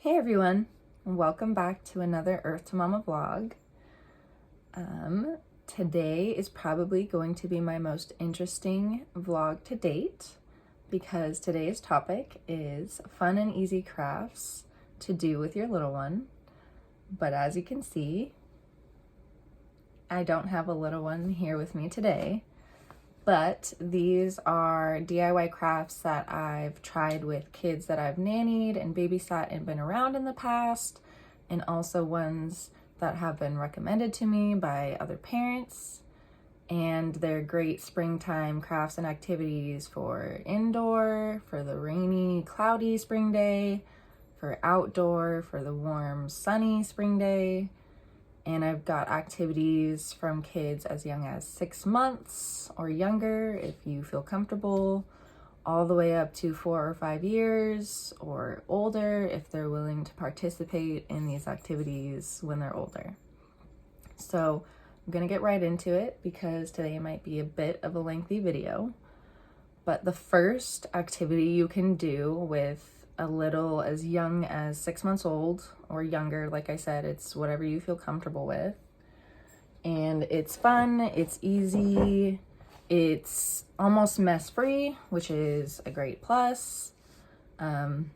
Hey everyone, welcome back to another Earth to Mama vlog. Today is probably going to be my most interesting vlog to date because today's topic is fun and easy crafts to do with your little one. But as you can see, I don't have a little one here with me today. But these are DIY crafts that I've tried with kids that I've nannied and babysat and been around in the past, and also ones that have been recommended to me by other parents. And they're great springtime crafts and activities for indoor, for the rainy, cloudy spring day, for outdoor, for the warm, sunny spring day. And I've got activities from kids as young as 6 months or younger, if you feel comfortable, all the way up to 4 or 5 years or older, if they're willing to participate in these activities when they're older. So I'm gonna get right into it because today might be a bit of a lengthy video. But the first activity you can do with a little as young as 6 months old or younger, like I said, it's whatever you feel comfortable with. And it's fun, it's easy, it's almost mess-free, which is a great plus. And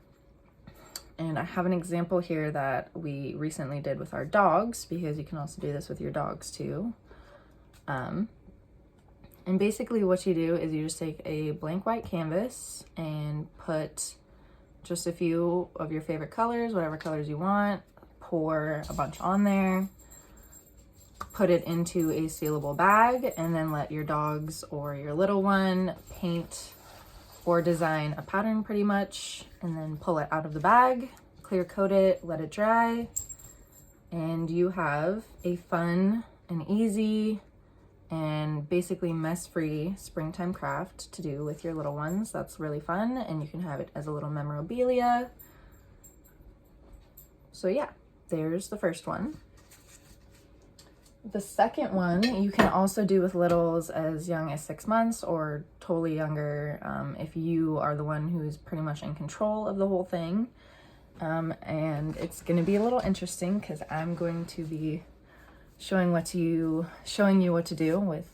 I have an example here that we recently did with our dogs, because you can also do this with your dogs too. And basically what you do is you just take a blank white canvas and put just a few of your favorite colors, whatever colors you want, pour a bunch on there, put it into a sealable bag, and then let your dogs or your little one paint or design a pattern pretty much, and then pull it out of the bag, clear coat it, let it dry, and you have a fun and easy and basically mess-free springtime craft to do with your little ones. That's really fun, and you can have it as a little memorabilia. So yeah, there's the first one. The second one you can also do with littles as young as 6 months or totally younger, if you are the one who's pretty much in control of the whole thing. And it's going to be a little interesting because I'm going to be showing you what to do with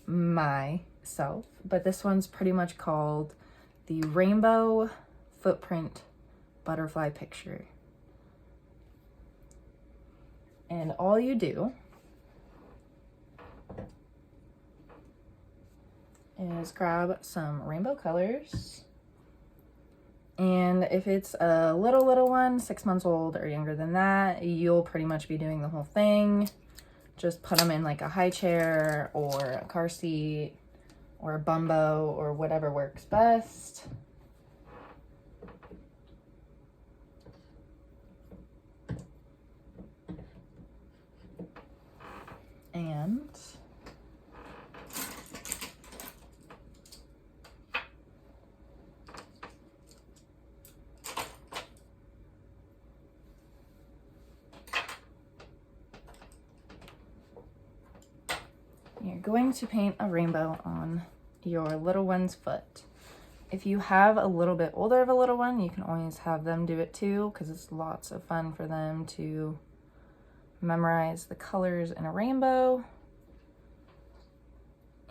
myself. But this one's pretty much called the Rainbow Footprint Butterfly Picture. And all you do is grab some rainbow colors. And if it's a little one, 6 months old or younger than that, you'll pretty much be doing the whole thing. Just put them in like a high chair or a car seat or a bumbo or whatever works best. And you're going to paint a rainbow on your little one's foot. If you have a little bit older of a little one, you can always have them do it too, because it's lots of fun for them to memorize the colors in a rainbow.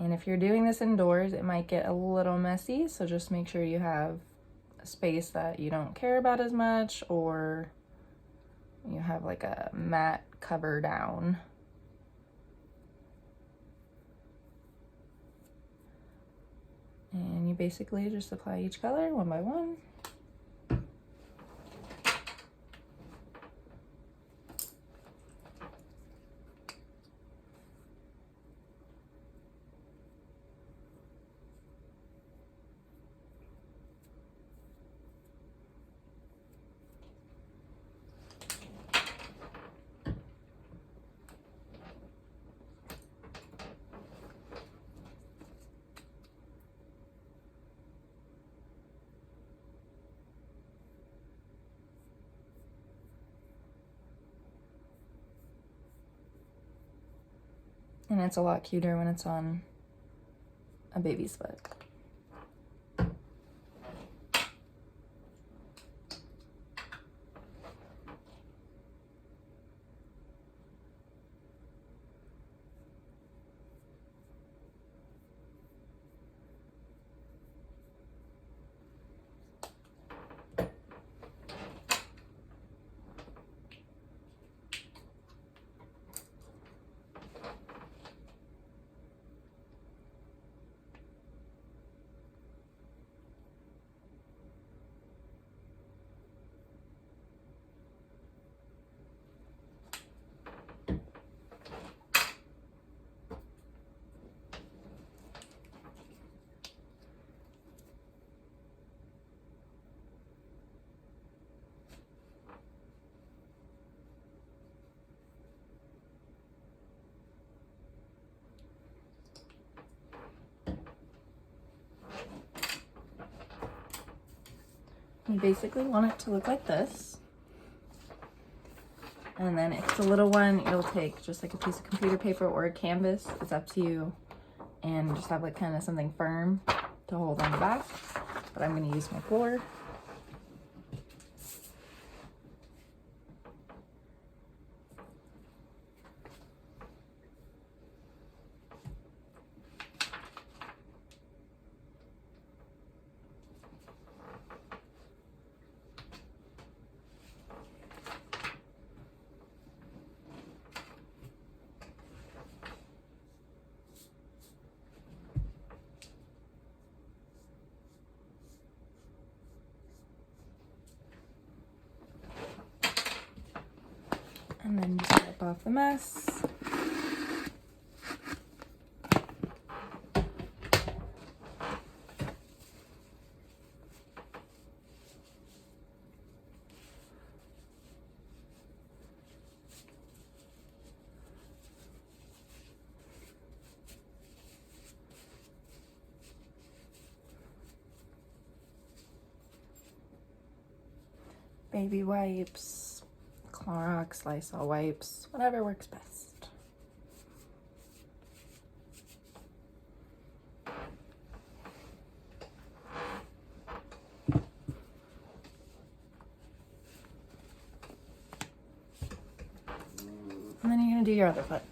And if you're doing this indoors, it might get a little messy, so just make sure you have a space that you don't care about as much, or you have like a mat cover down. And you basically just apply each color one by one. And it's a lot cuter when it's on a baby's foot. You basically want it to look like this. And then if it's a little one, you'll take just like a piece of computer paper or a canvas, it's up to you, and just have like kind of something firm to hold on the back. But I'm going to use my floor. And then just wipe off the mess. Baby wipes, Clorox, Lysol wipes, whatever works best. And then you're going to do your other foot.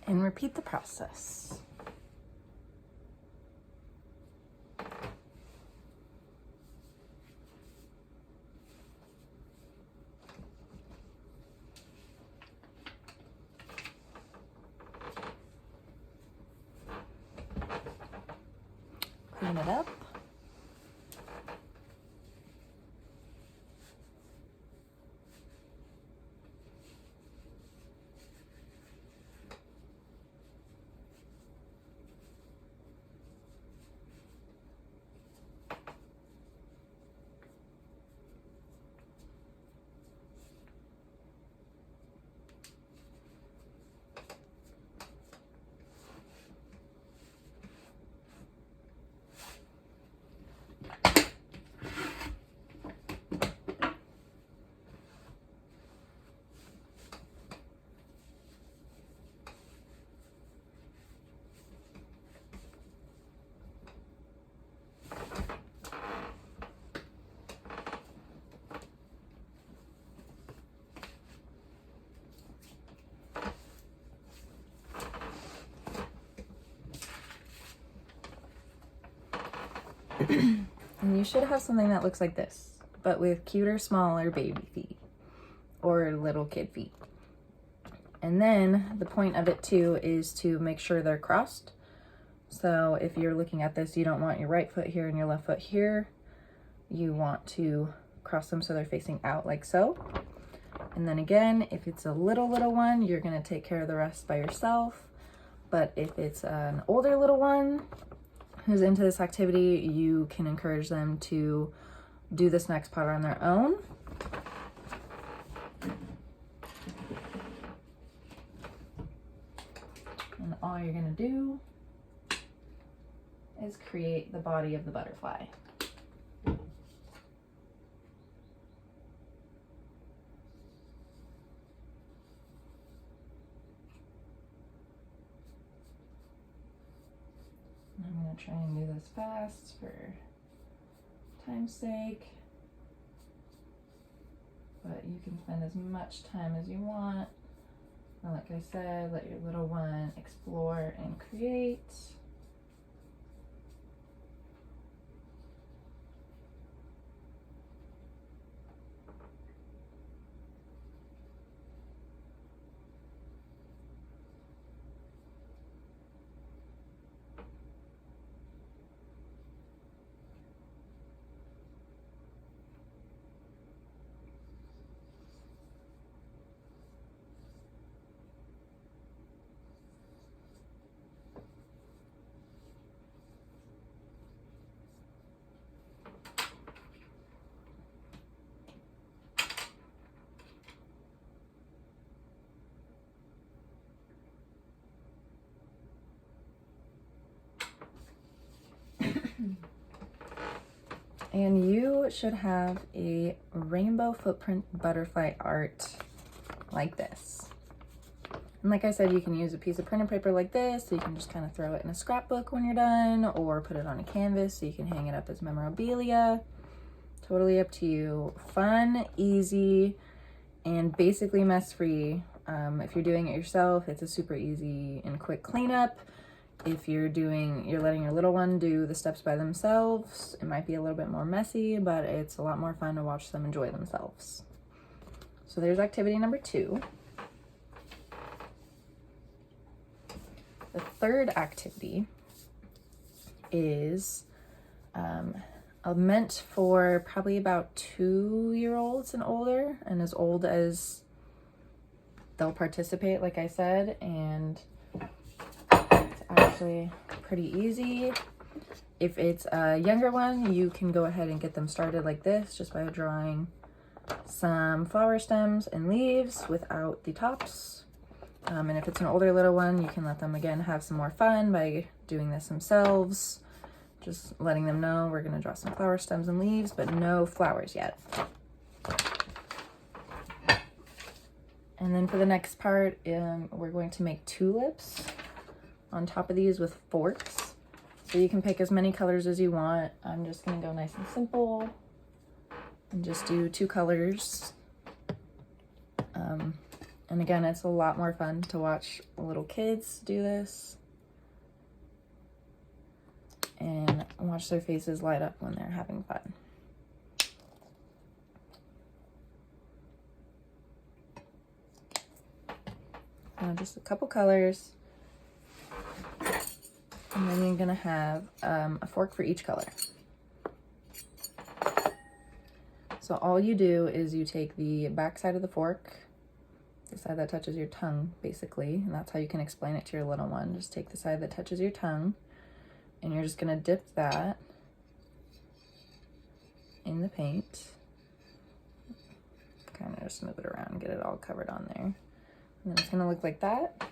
And repeat the process. Clean it up. And you should have something that looks like this, but with cuter, smaller baby feet or little kid feet. And then the point of it too is to make sure they're crossed. So if you're looking at this, you don't want your right foot here and your left foot here. You want to cross them so they're facing out like so. And then again, if it's a little one, you're gonna take care of the rest by yourself. But if it's an older little one who's into this activity, you can encourage them to do this next part on their own. And all you're gonna do is create the body of the butterfly. I'm going to try and do this fast for time's sake, but you can spend as much time as you want. And like I said, let your little one explore and create. And you should have a rainbow footprint butterfly art like this. And like I said, you can use a piece of printer paper like this, so you can just kind of throw it in a scrapbook when you're done, or put it on a canvas so you can hang it up as memorabilia. Totally up to you. Fun, easy, and basically mess-free. If you're doing it yourself, it's a super easy and quick cleanup. If you're letting your little one do the steps by themselves, it might be a little bit more messy, but it's a lot more fun to watch them enjoy themselves. So there's activity number 2. The third activity is meant for probably about 2-year-olds and older, and as old as they'll participate, like I said, and actually pretty easy. If it's a younger one, you can go ahead and get them started like this just by drawing some flower stems and leaves without the tops. And if it's an older little one, you can let them again have some more fun by doing this themselves. Just letting them know we're going to draw some flower stems and leaves, but no flowers yet. And then for the next part, we're going to make tulips on top of these with forks. So you can pick as many colors as you want. I'm just gonna go nice and simple and just do 2 colors. And again, it's a lot more fun to watch little kids do this and watch their faces light up when they're having fun. Just a couple colors. And then you're gonna have a fork for each color. So all you do is you take the back side of the fork, the side that touches your tongue, basically, and that's how you can explain it to your little one. Just take the side that touches your tongue, and you're just gonna dip that in the paint. Kind of just move it around, get it all covered on there. And then it's gonna look like that.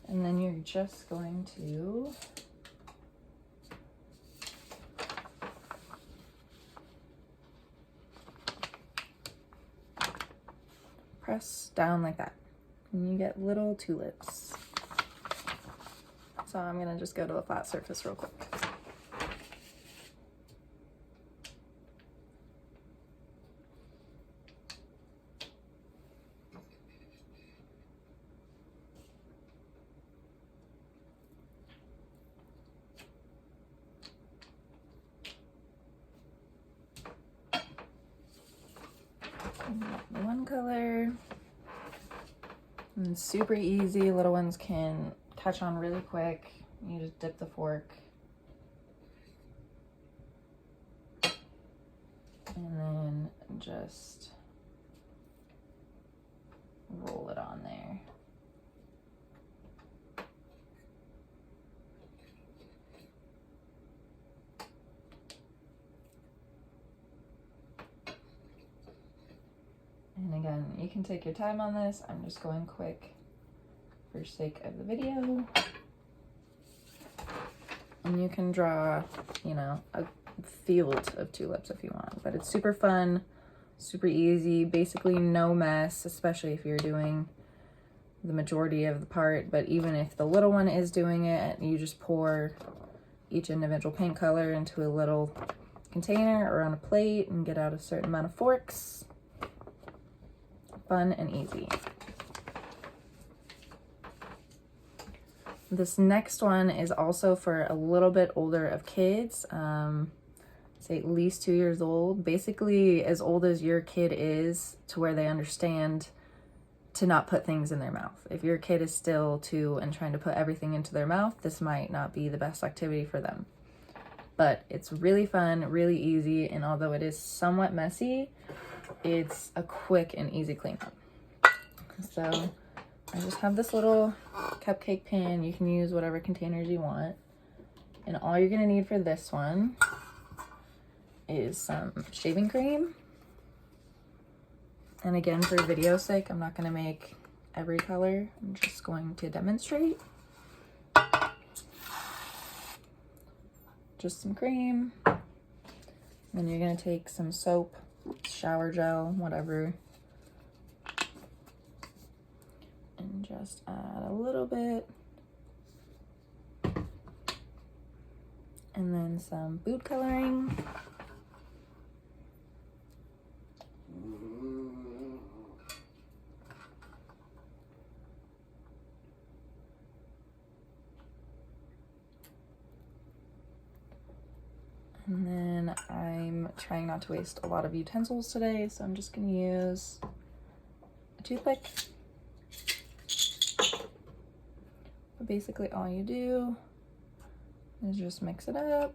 And then you're just going to press down like that. And you get little tulips. So I'm gonna just go to a flat surface real quick. The one color. And it's super easy. Little ones can catch on really quick. You just dip the fork. And then just roll it on there. And again, you can take your time on this. I'm just going quick for sake of the video. And you can draw, you know, a field of tulips if you want, but it's super fun, super easy, basically no mess, especially if you're doing the majority of the part. But even if the little one is doing it, you just pour each individual paint color into a little container or on a plate and get out a certain amount of forks. Fun and easy. This next one is also for a little bit older of kids, say at least 2 years old, basically as old as your kid is, to where they understand to not put things in their mouth. If your kid is still 2 and trying to put everything into their mouth, this might not be the best activity for them. But it's really fun, really easy, and although it is somewhat messy, it's a quick and easy cleanup. So I just have this little cupcake pan. You can use whatever containers you want. And all you're gonna need for this one is some shaving cream. And again, for video's sake, I'm not gonna make every color. I'm just going to demonstrate. Just some cream. Then you're gonna take some soap, shower gel, whatever. And just add a little bit. And then some food coloring. And then I'm trying not to waste a lot of utensils today, so I'm just gonna use a toothpick. But basically all you do is just mix it up.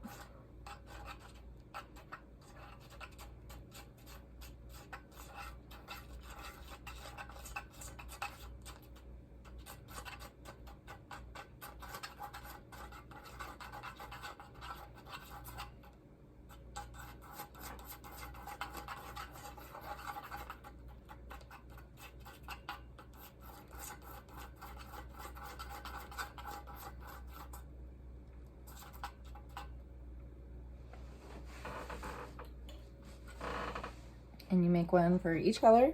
And you make one for each color.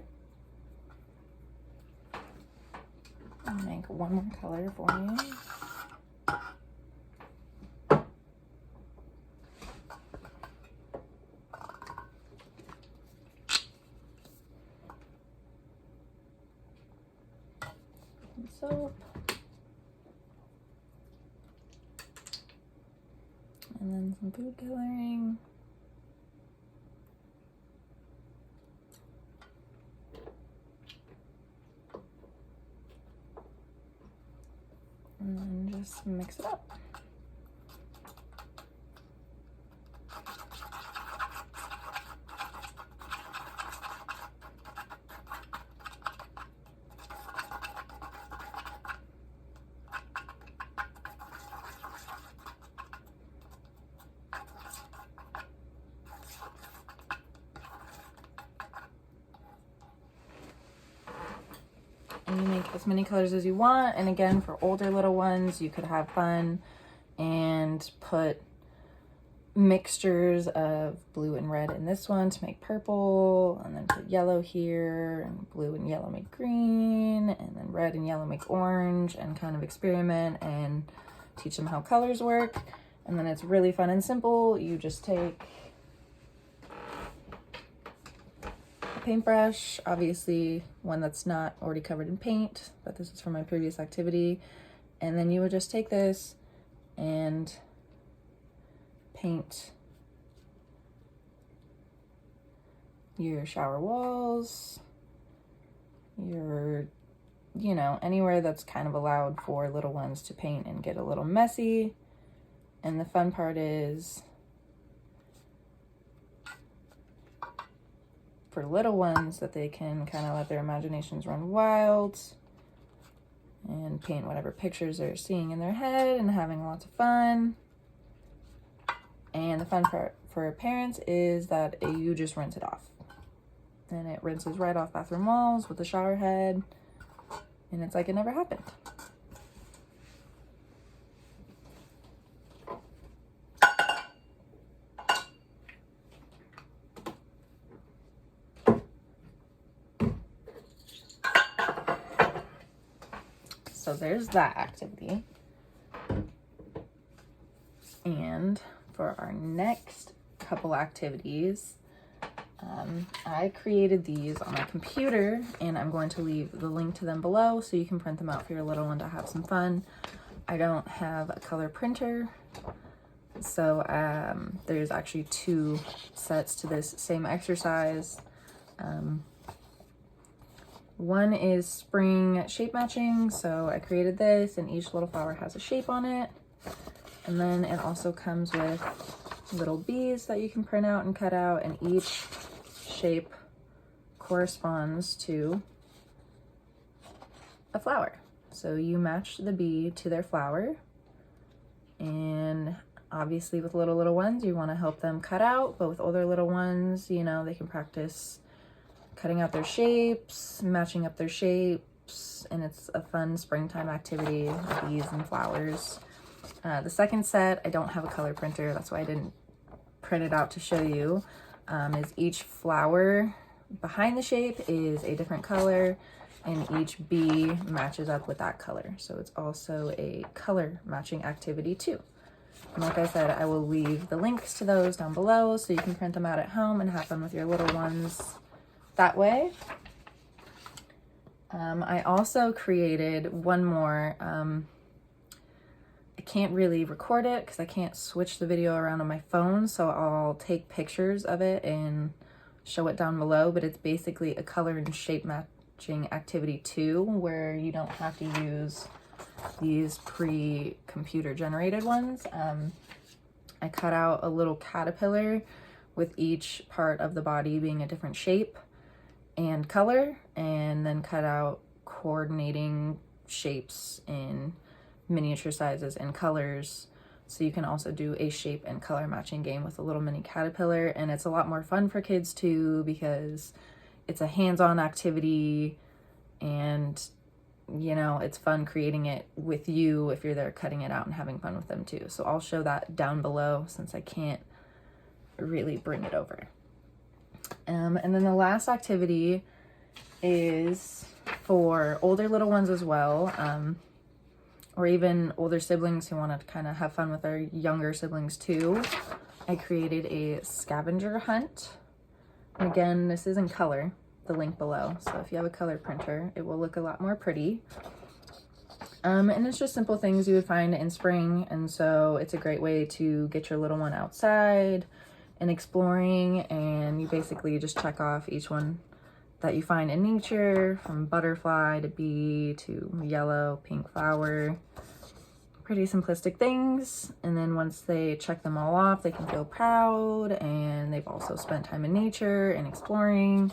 I'll make one more color for you. Some soap. And then some food coloring. And then just mix it up. And you make as many colors as you want. And again, for older little ones, you could have fun and put mixtures of blue and red in this one to make purple, and then put yellow here, and blue and yellow make green, and then red and yellow make orange, and kind of experiment and teach them how colors work. And then it's really fun and simple. You just take paintbrush, obviously one that's not already covered in paint, but this is from my previous activity, and then you would just take this and paint your shower walls, your, you know, anywhere that's kind of allowed for little ones to paint and get a little messy. And the fun part is for little ones that they can kind of let their imaginations run wild and paint whatever pictures they're seeing in their head and having lots of fun. And the fun part for parents is that you just rinse it off. And it rinses right off bathroom walls with the shower head. And it's like it never happened. So there's that activity. And for our next couple activities, I created these on my computer, and I'm going to leave the link to them below so you can print them out for your little one to have some fun. I don't have a color printer, so there's actually 2 sets to this same exercise. One is spring shape matching, so I created this, and each little flower has a shape on it. And then it also comes with little bees that you can print out and cut out, and each shape corresponds to a flower. So you match the bee to their flower, and obviously with little ones, you want to help them cut out, but with older little ones, you know, they can practice cutting out their shapes, matching up their shapes, and it's a fun springtime activity, bees and flowers. The second set, I don't have a color printer, that's why I didn't print it out to show you, is each flower behind the shape is a different color, and each bee matches up with that color. So it's also a color matching activity too. And like I said, I will leave the links to those down below so you can print them out at home and have fun with your little ones that way. I also created one more. I can't really record it because I can't switch the video around on my phone, so I'll take pictures of it and show it down below, but it's basically a color and shape matching activity too, where you don't have to use these pre-computer generated ones. I cut out a little caterpillar with each part of the body being a different shape and color, and then cut out coordinating shapes in miniature sizes and colors, so you can also do a shape and color matching game with a little mini caterpillar. And it's a lot more fun for kids too, because it's a hands-on activity, and you know, it's fun creating it with you if you're there cutting it out and having fun with them too. So I'll show that down below since I can't really bring it over. And then the last activity is for older little ones as well, or even older siblings who want to kind of have fun with their younger siblings too. I created a scavenger hunt. And again, this is in color, the link below. So if you have a color printer, it will look a lot more pretty. And it's just simple things you would find in spring. And so it's a great way to get your little one outside and exploring. And you basically just check off each one that you find in nature, from butterfly to bee to yellow, pink flower. Pretty simplistic things. And then once they check them all off, they can feel proud, and they've also spent time in nature and exploring.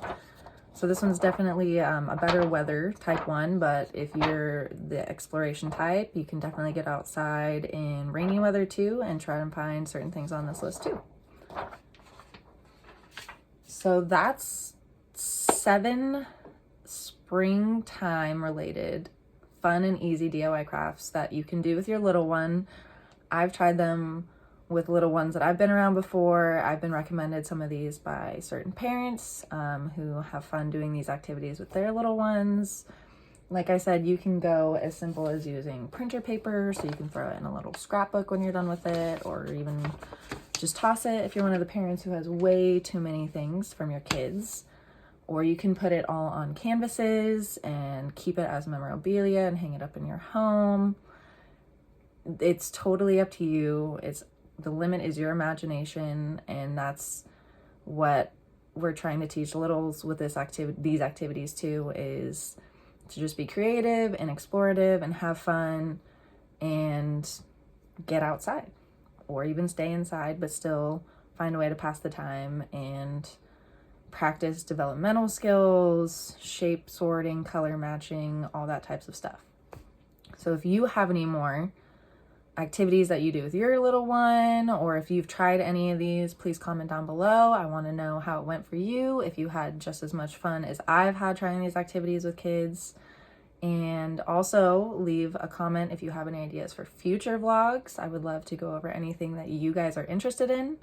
So this one's definitely a better weather type one, but if you're the exploration type, you can definitely get outside in rainy weather too and try and find certain things on this list too. So that's 7 springtime related fun and easy DIY crafts that you can do with your little one. I've tried them with little ones that I've been around before. I've been recommended some of these by certain parents who have fun doing these activities with their little ones. Like I said, you can go as simple as using printer paper, so you can throw it in a little scrapbook when you're done with it, or even just toss it if you're one of the parents who has way too many things from your kids. Or you can put it all on canvases and keep it as memorabilia and hang it up in your home. It's totally up to you. The limit is your imagination, and that's what we're trying to teach littles with these activities too, is to just be creative and explorative and have fun and get outside, or even stay inside, but still find a way to pass the time and practice developmental skills, shape sorting, color matching, all that types of stuff. So if you have any more activities that you do with your little one, or if you've tried any of these, please comment down below. I want to know how it went for you, if you had just as much fun as I've had trying these activities with kids. And also leave a comment if you have any ideas for future vlogs. I would love to go over anything that you guys are interested in.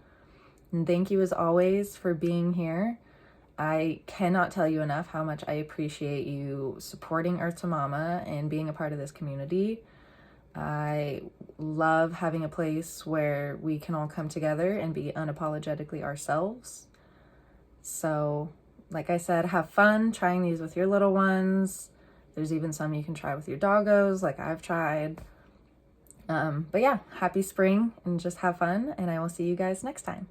And thank you as always for being here. I cannot tell you enough how much I appreciate you supporting Earth to Mama and being a part of this community. I love having a place where we can all come together and be unapologetically ourselves. So, like I said, have fun trying these with your little ones. There's even some you can try with your doggos, like I've tried. But yeah, happy spring and just have fun, and I will see you guys next time.